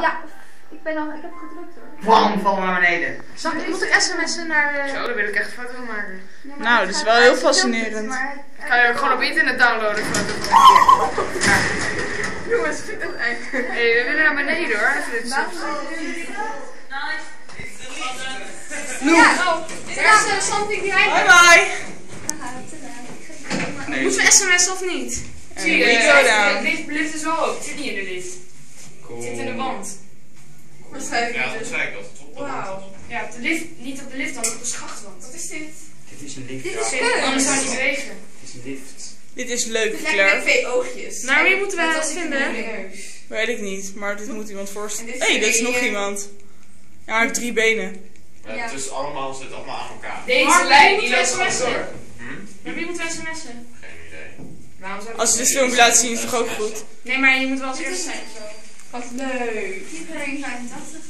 Ja, ik heb gedrukt hoor. Bam, val naar beneden. Moet ik sms'en naar... Zo, daar wil ik echt een foto van maken. Ja, Nou, dat is wel heel fascinerend. Kan je ook gewoon op internet downloaden, foto van Jongens, vind ik dat echt. Hé, we willen naar beneden hoor. Even dit There's something behind me. Bye bye. Moeten we sms'en of niet? Zie je, de lift is wel open. Het zit niet in de lift. Cool. Het zit in de wand. Ja, dat zei ik dat. Wauw. Ja, op de lift, niet op de lift, dan op de schachtwand. Wat is dit? Dit is een lift. Dit is kut. Anders zou het niet bewegen. Dit is een lift. Dit is leuk, Het lijkt Claire. met twee oogjes. Nou, wie moeten we Net het als ik vinden? in mijn neus. Weet ik niet, maar dit moet iemand voorstellen. En Hé, dit is dit is nog een- iemand. Ja, hij heeft 3 benen. Ja. Het is allemaal, zit allemaal aan elkaar. Deze lijn, die loopt moeten we gewoon door. sms'en? Maar wie moeten we sms'en? Geen idee. Waarom zou Als je dit filmpje laat zien is het toch ook goed? Nee, maar je moet wel als Dit is eerste mijn zijn. zo. Wat leuk. 4,85.